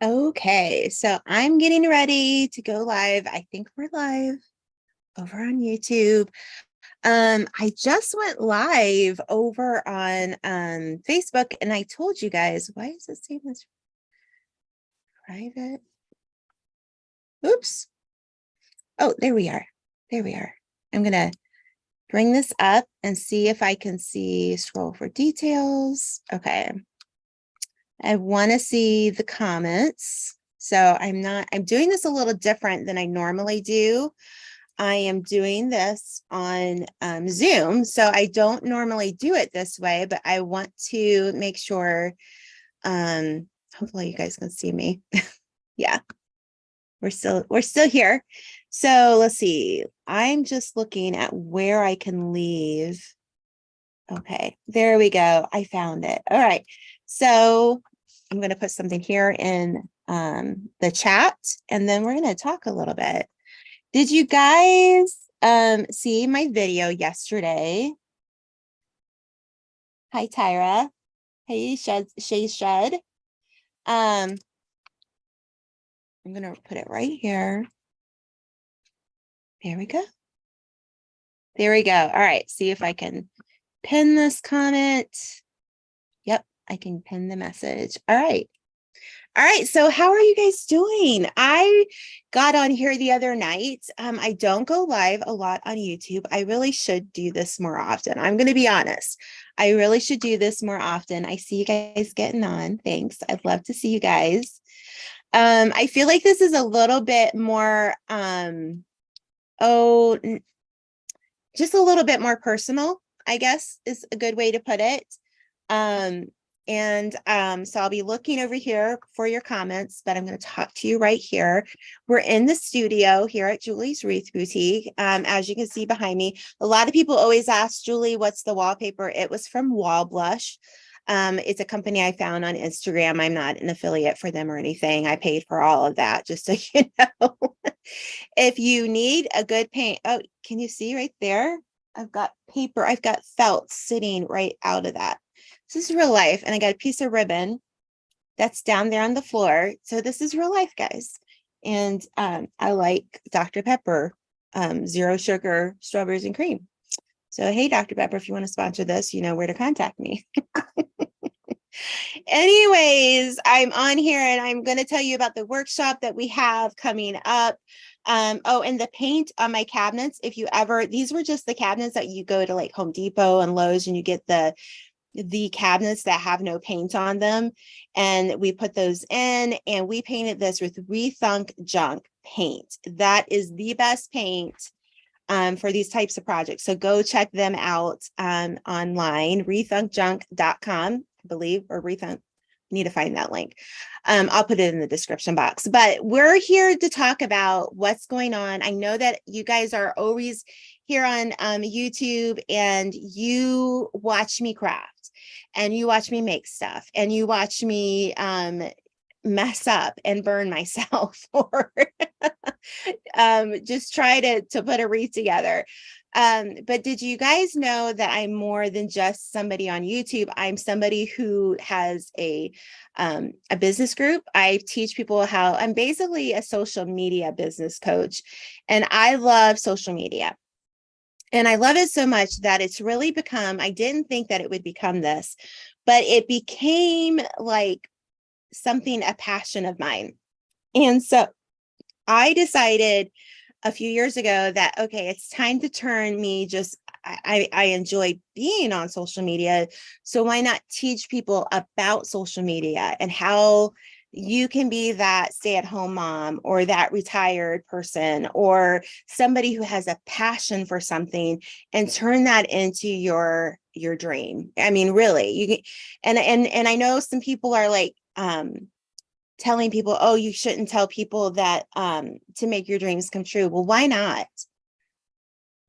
Okay, so I'm getting ready to go live. I think we're live over on YouTube. I just went live over on Facebook and I told you guys, why is it saying this private? Oops. Oh, there we are. There we are. I'm gonna bring this up and see if I can scroll for details. Okay. I want to see the comments. So I'm doing this a little different than I normally do. I am doing this on Zoom. So I don't normally do it this way, but I want to make sure, hopefully you guys can see me. Yeah, we're still here. So let's see. I'm just looking at where I can leave. Okay, there we go. I found it. All right. So I'm going to put something here in the chat, and then we're going to talk a little bit. Did you guys see my video yesterday? Hi, Tyra. Hey, Shay Shed. I'm going to put it right here. There we go. There we go. All right. See if I can pin this comment. Yep, I can pin the message. All right. All right, so how are you guys doing? I got on here the other night. I don't go live a lot on YouTube. I really should do this more often. I'm going to be honest. I really should do this more often. I see you guys getting on. Thanks. I'd love to see you guys. I feel like this is a little bit more, just a little bit more personal, I guess is a good way to put it. So I'll be looking over here for your comments, but I'm going to talk to you right here. We're in the studio here at Julie's Wreath Boutique. As you can see behind me, a lot of people always ask, Julie, what's the wallpaper? It was from Wall Blush. It's a company I found on Instagram. I'm not an affiliate for them or anything. I paid for all of that, just so you know. If you need a good paint, oh, can you see right there? I've got paper, I've got felt sitting right out of that. This is real life. And I got a piece of ribbon that's down there on the floor. So this is real life, guys. And I like Dr. Pepper, zero sugar, strawberries and cream. So, hey, Dr. Pepper, if you want to sponsor this, you know where to contact me. Anyways, I'm on here and I'm going to tell you about the workshop that we have coming up. And the paint on my cabinets, if you ever, these were just the cabinets that you go to like Home Depot and Lowe's and you get the cabinets that have no paint on them. And we put those in and we painted this with Wreath Junk paint. That is the best paint for these types of projects. So go check them out online, wreathunkjunk.com, I believe, or Wreathunk. Need to find that link. I'll put it in the description box. But we're here to talk about what's going on. I know that you guys are always here on YouTube and you watch me craft and you watch me make stuff and you watch me mess up and burn myself or just try to put a wreath together. But did you guys know that I'm more than just somebody on YouTube? I'm somebody who has a business group. I teach people how I'm basically a social media business coach, and I love social media. And I love it so much that it's really become, I didn't think that it would become this, but it became like something, a passion of mine. And so I decided a few years ago that, okay, it's time to turn me just, I enjoy being on social media. So why not teach people about social media and how you can be that stay-at-home mom or that retired person or somebody who has a passion for something and turn that into your dream. I mean, really, you can, and I know some people are like, telling people, oh, you shouldn't tell people that to make your dreams come true. Well, why not?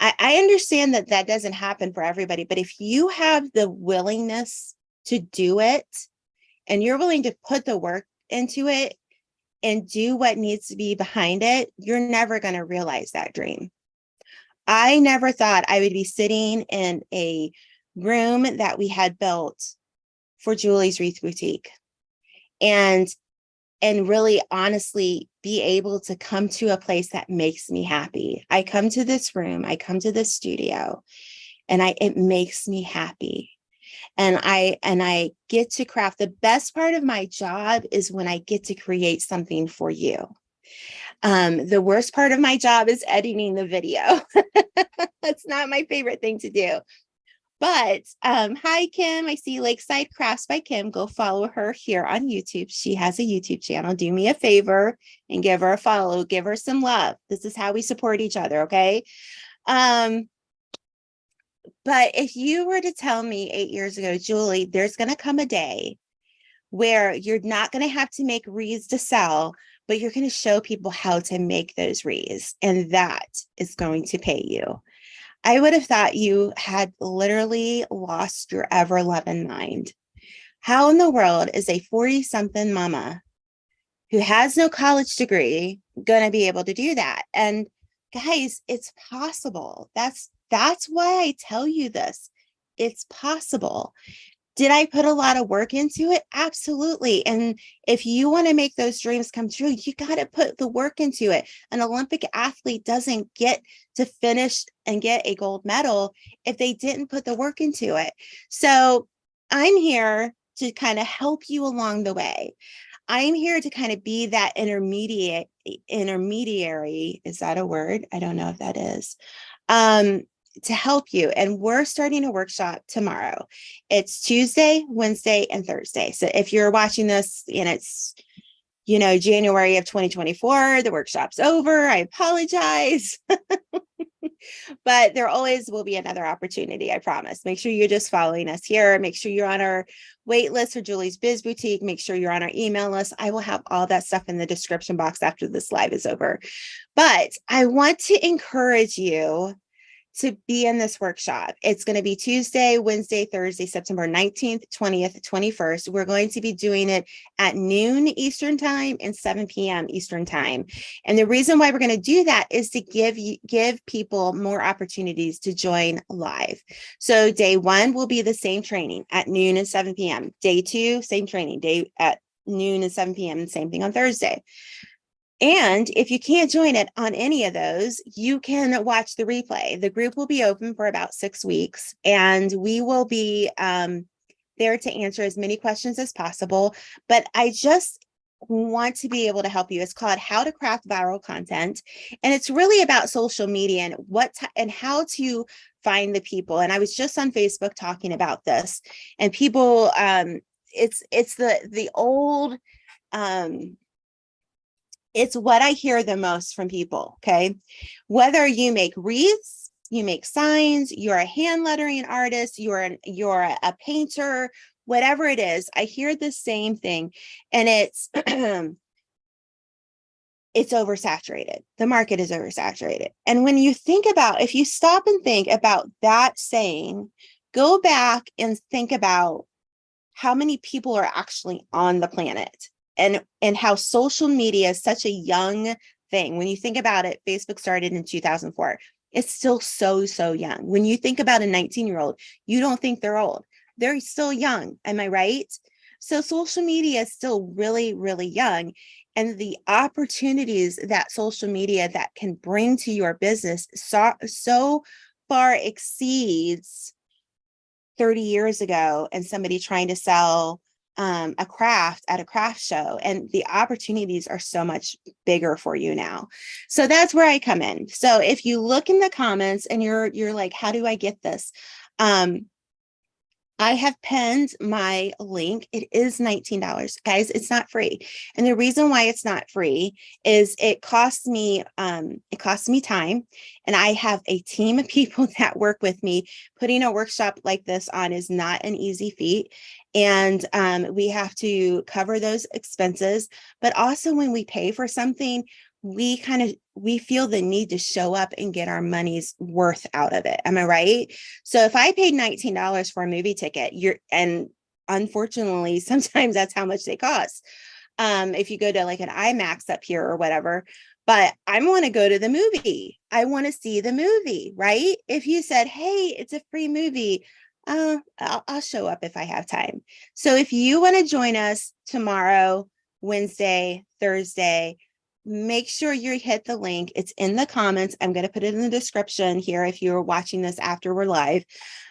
I understand that that doesn't happen for everybody, but if you have the willingness to do it and you're willing to put the work into it and do what needs to be behind it, you're never going to realize that dream. I never thought I would be sitting in a room that we had built for Julie's Wreath Boutique. And and really honestly be able to come to a place that makes me happy. I come to this room, I come to this studio, and it makes me happy. And I get to craft. The best part of my job is when I get to create something for you. The worst part of my job is editing the video. That's not my favorite thing to do. But hi, Kim. I see Lakeside Crafts by Kim. Go follow her here on YouTube. She has a YouTube channel. Do me a favor and give her a follow. Give her some love. This is how we support each other, okay? But if you were to tell me 8 years ago, Julie, there's going to come a day where you're not going to have to make wreaths to sell, but you're going to show people how to make those wreaths, and that is going to pay you. I would have thought you had literally lost your ever loving mind. How in the world is a 40-something mama who has no college degree going to be able to do that? And guys, it's possible. That's why I tell you this. It's possible. Did I put a lot of work into it? Absolutely. And if you want to make those dreams come true, you got to put the work into it. An Olympic athlete doesn't get to finish and get a gold medal if they didn't put the work into it. So I'm here to kind of help you along the way. I'm here to kind of be that intermediary. Is that a word? I don't know if that is. To help you. And we're starting a workshop tomorrow. It's Tuesday, Wednesday, and Thursday. So if you're watching this and it's, January of 2024, the workshop's over, I apologize. But there always will be another opportunity, I promise. Make sure you're just following us here. Make sure you're on our wait list for Julie's Biz Boutique. Make sure you're on our email list. I will have all that stuff in the description box after this live is over. But I want to encourage you to be in this workshop. It's going to be Tuesday, Wednesday, Thursday, September 19th, 20th, 21st. We're going to be doing it at noon Eastern time and 7 p.m. Eastern time. And the reason why we're going to do that is to give people more opportunities to join live. So day 1 will be the same training at noon and 7 p.m. Day 2, same training, day at noon and 7 p.m. Same thing on Thursday. And if you can't join it on any of those, you can watch the replay. The group will be open for about 6 weeks, and we will be there to answer as many questions as possible. But I just want to be able to help you. It's called How to Craft Viral Content. And it's really about social media and and how to find the people. And I was just on Facebook talking about this, and people, it's the old, it's what I hear the most from people, okay? Whether you make wreaths, you make signs, you're a hand lettering artist, you're a painter, whatever it is, I hear the same thing, and it's it's oversaturated. The market is oversaturated. And when you think about, if you stop and think about that saying, go back and think about how many people are actually on the planet. And how social media is such a young thing. When you think about it, Facebook started in 2004. It's still so young. When you think about a 19-year-old, you don't think they're old. They're still young. Am I right? So social media is still really, really young. And the opportunities that social media that can bring to your business so far exceeds 30 years ago and somebody trying to sell a craft at a craft show, and the opportunities are so much bigger for you now. So that's where I come in. So if you look in the comments and you're like, how do I get this? I have pinned my link. It is $19, guys. It's not free. And the reason why it's not free is it costs me time. And I have a team of people that work with me. Putting a workshop like this on is not an easy feat. And we have to cover those expenses. But also when we pay for something, we feel the need to show up and get our money's worth out of it. Am I right? So if I paid $19 for a movie ticket, and unfortunately, sometimes that's how much they cost. If you go to like an IMAX up here or whatever, but I want to go to the movie. I want to see the movie, right? If you said, hey, it's a free movie, I'll show up if I have time. So if you want to join us tomorrow, Wednesday, Thursday. Make sure you hit the link. It's in the comments. I'm going to put it in the description here if you're watching this after we're live.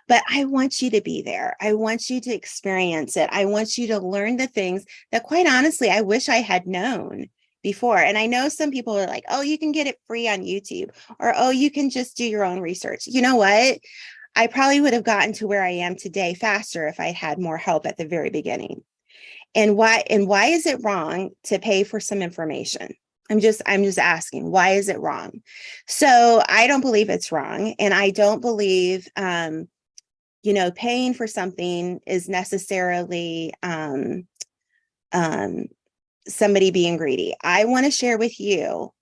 But I want you to be there. I want you to experience it. I want you to learn the things that, quite honestly, I wish I had known before. And I know some people are like, oh, you can get it free on YouTube, or, oh, you can just do your own research. You know what? I probably would have gotten to where I am today faster if I had more help at the very beginning. And why is it wrong to pay for some information? I'm just asking, why is it wrong? So I don't believe it's wrong. And I don't believe, paying for something is necessarily somebody being greedy. I want to share with you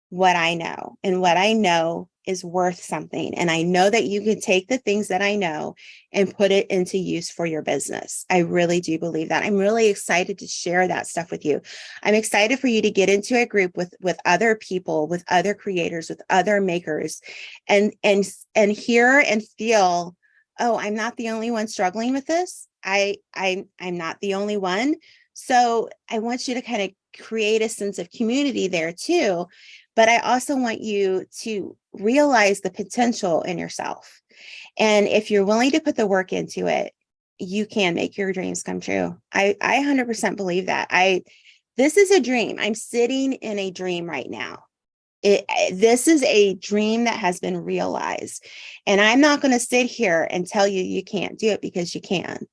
what I know, and what I know is worth something. And I know that you can take the things that I know and put it into use for your business. I really do believe that. I'm really excited to share that stuff with you. I'm excited for you to get into a group with other people, with other creators, with other makers, and hear and feel, oh, I'm not the only one struggling with this. I'm not the only one. So I want you to kind of create a sense of community there too. But I also want you to realize the potential in yourself. And if you're willing to put the work into it, you can make your dreams come true. I 100% believe that. This is a dream. I'm sitting in a dream right now. This is a dream that has been realized. And I'm not going to sit here and tell you you can't do it, because you can.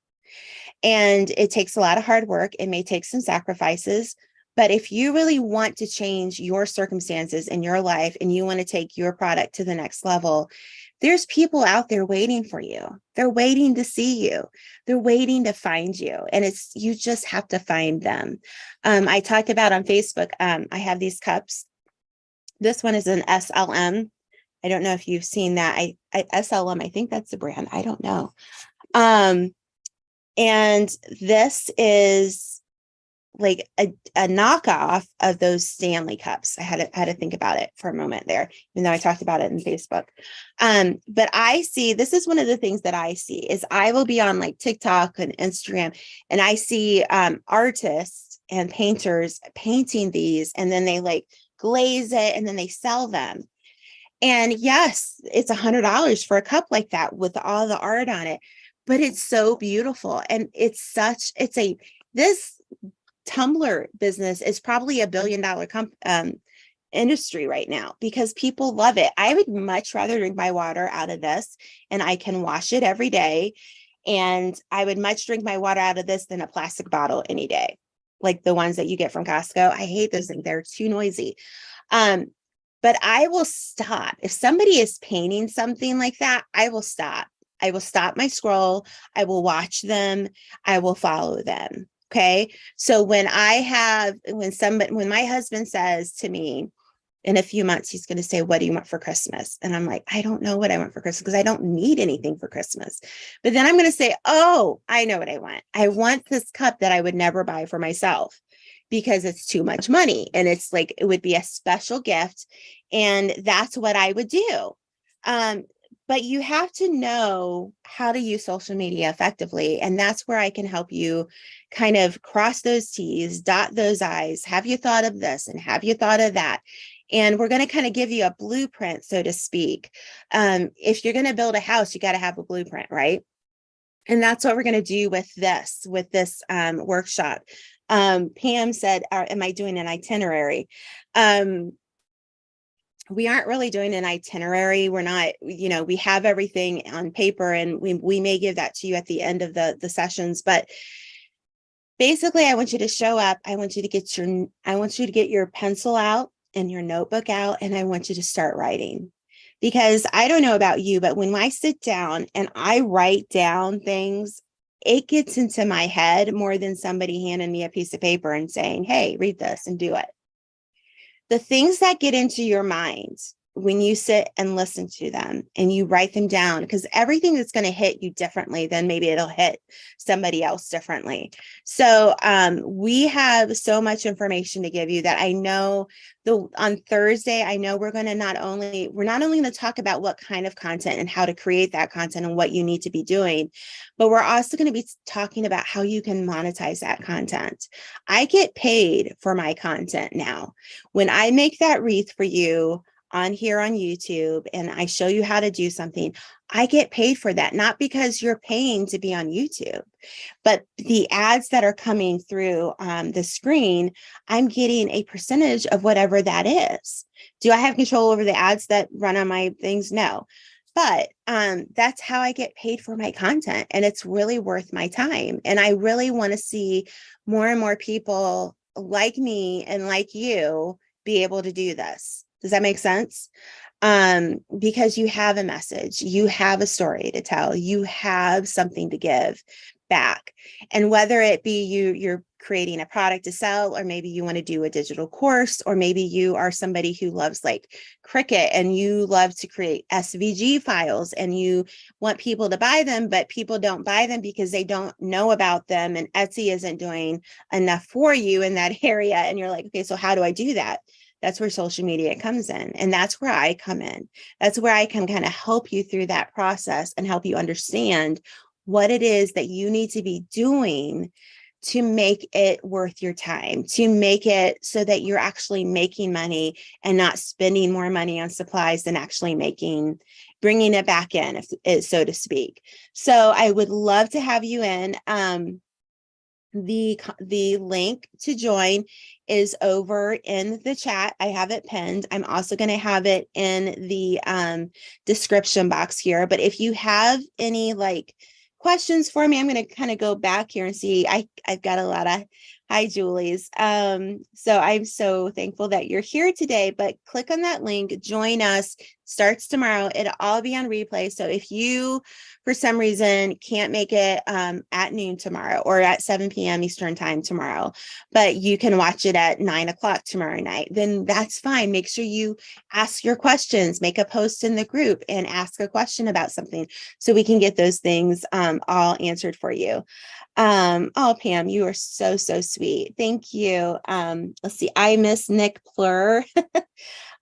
And it takes a lot of hard work. It may take some sacrifices. But if you really want to change your circumstances in your life, and you want to take your product to the next level, there's people out there waiting for you. They're waiting to see you. They're waiting to find you. And you just have to find them. I talked about on Facebook, I have these cups. This one is an SLM. I don't know if you've seen that. SLM, I think that's the brand. I don't know. And this is like a knockoff of those Stanley cups. I had to think about it for a moment there, even though I talked about it in Facebook. But I see, this is one of the things that I see is I will be on like TikTok and Instagram, and I see artists and painters painting these, and then they like glaze it, and then they sell them. And yes, it's $100 for a cup like that with all the art on it, but it's so beautiful. And this tumbler business is probably $1 billion industry right now, because people love it. I would much rather drink my water out of this, and I can wash it every day. And I would much drink my water out of this than a plastic bottle any day, like the ones that you get from Costco. I hate those things. They're too noisy. But I will stop. If somebody is painting something like that, I will stop. I will stop my scroll. I will watch them. I will follow them. Okay. So when my husband says to me, in a few months, he's going to say, what do you want for Christmas? And I'm like, I don't know what I want for Christmas, because I don't need anything for Christmas. But then I'm going to say, oh, I know what I want. I want this cup that I would never buy for myself, because it's too much money. And it's like, it would be a special gift. And that's what I would do. But you have to know how to use social media effectively. And that's where I can help you kind of cross those T's, dot those I's. Have you thought of this? And have you thought of that? And we're going to kind of give you a blueprint, so to speak. If you're going to build a house, you got to have a blueprint, right? And that's what we're going to do with this workshop. Pam said, am I doing an itinerary? We aren't really doing an itinerary. We're not, we have everything on paper, and we may give that to you at the end of the sessions. But basically, I want you to show up. I want you to get your pencil out and your notebook out, and I want you to start writing. Because I don't know about you, but when I sit down and I write down things, it gets into my head more than somebody handing me a piece of paper and saying, hey, read this and do it. The things that get into your mind when you sit and listen to them and you write them down, because everything is going to hit you differently than maybe it'll hit somebody else differently. So we have so much information to give you that I know on Thursday, I know we're not only going to talk about what kind of content and how to create that content and what you need to be doing, but we're also going to be talking about how you can monetize that content. I get paid for my content now. When I make that wreath for you on here on YouTube and I show you how to do something, I get paid for that, not because you're paying to be on YouTube, but the ads that are coming through the screen, I'm getting a percentage of whatever that is. Do I have control over the ads that run on my things? No. But that's how I get paid for my content. And it's really worth my time. And I really want to see more and more people like me and like you be able to do this. Does that make sense? Because you have a message, you have a story to tell, you have something to give back. And whether it be you're creating a product to sell, or maybe you want to do a digital course, or maybe you are somebody who loves like Cricut and you love to create SVG files and you want people to buy them, but people don't buy them because they don't know about them and Etsy isn't doing enough for you in that area. And you're like, okay, so how do I do that? That's where social media comes in. And that's where I come in. That's where I can kind of help you through that process and help you understand what it is that you need to be doing to make it worth your time, to make it so that you're actually making money and not spending more money on supplies than actually bringing it back in, so to speak. So I would love to have you in. The link to join is over in the chat. I have it pinned. I'm also going to have it in the description box here. But if you have any questions for me, I'm going to kind of go back here and see. I've got a lot of hi, Julie's. So I'm so thankful that you're here today, but click on that link, join us, starts tomorrow. It'll all be on replay. So if you, for some reason, can't make it at noon tomorrow or at 7 p.m. Eastern time tomorrow, but you can watch it at 9 o'clock tomorrow night, then that's fine. Make sure you ask your questions, make a post in the group and ask a question about something so we can get those things all answered for you. Oh, Pam, you are so sweet. Thank you. Let's see. I miss Nick Plur.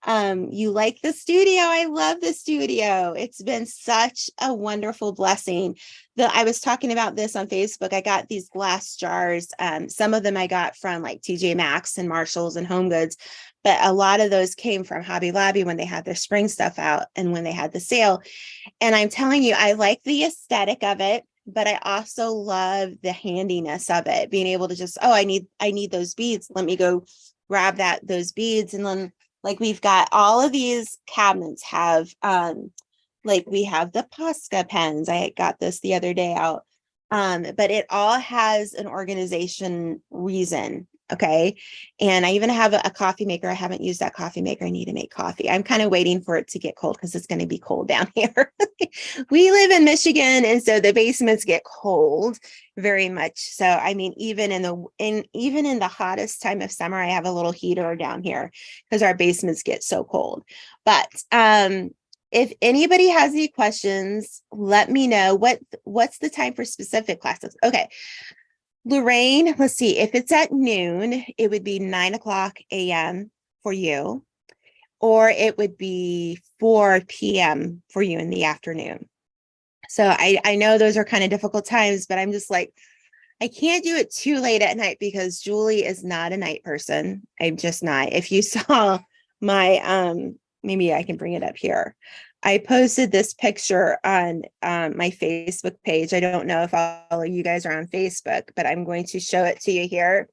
You like the studio. I love the studio. It's been such a wonderful blessing. I was talking about this on Facebook. I got these glass jars. Some of them I got from like TJ Maxx and Marshalls and Home Goods, but a lot of those came from Hobby Lobby when they had their spring stuff out and when they had the sale. And I'm telling you, I like the aesthetic of it, but I also love the handiness of it, being able to just, I need those beads. Let me go grab those beads. And then like we've got all of these cabinets have, we have the Posca pens. I got this the other day out. But it all has an organization reason. Okay. And I even have a coffee maker. I haven't used that coffee maker. I need to make coffee. I'm kind of waiting for it to get cold because it's going to be cold down here. We live in Michigan. And so the basements get cold very much. So, I mean, even in the hottest time of summer, I have a little heater down here because our basements get so cold. But, if anybody has any questions, let me know. What's the time for specific classes? Okay. Lorraine, let's see. If it's at noon, it would be 9 o'clock a.m. for you, or it would be 4 p.m. for you in the afternoon. So I know those are kind of difficult times, but I'm just like, I can't do it too late at night because Julie is not a night person. I'm just not. If you saw my, maybe I can bring it up here. I posted this picture on my Facebook page. I don't know if all of you guys are on Facebook, but I'm going to show it to you here.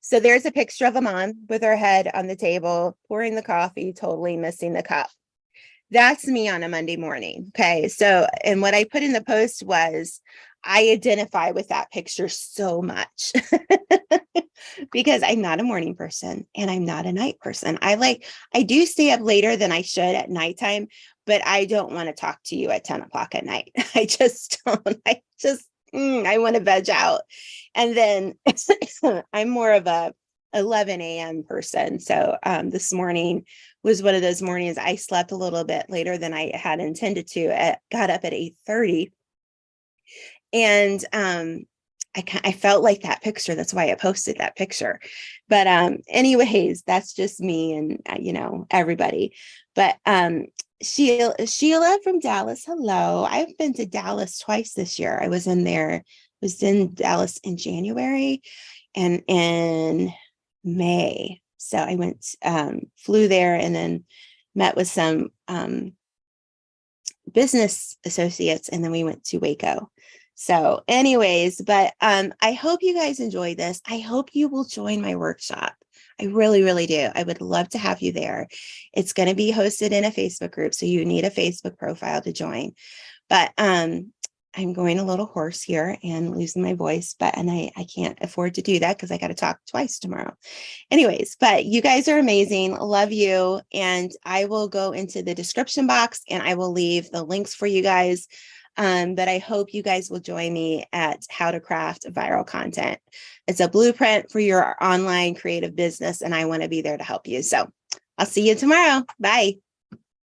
So there's a picture of a mom with her head on the table, pouring the coffee, totally missing the cup. That's me on a Monday morning. Okay. So, and what I put in the post was, I identify with that picture so much because I'm not a morning person and I'm not a night person. I do stay up later than I should at nighttime, but I don't want to talk to you at 10 o'clock at night. I just don't. I want to veg out. And then I'm more of a 11 a.m. person. So this morning was one of those mornings I slept a little bit later than I had intended to. Got up at 8:30, and I felt like that picture. That's why I posted that picture. But anyways, that's just me and everybody. But Sheila from Dallas, hello. I've been to Dallas twice this year. I was in Dallas in January and in May. So I went, flew there and then met with some business associates, and then we went to Waco. So anyways, but I hope you guys enjoy this. I hope you will join my workshop. I really, really do. I would love to have you there. It's going to be hosted in a Facebook group, so you need a Facebook profile to join. But I'm going a little hoarse here and losing my voice, and I can't afford to do that because I got to talk twice tomorrow. Anyways, but you guys are amazing. Love you. And I will go into the description box and I will leave the links for you guys. But I hope you guys will join me at How to Craft Viral Content. It's a blueprint for your online creative business, and I want to be there to help you. So I'll see you tomorrow. Bye.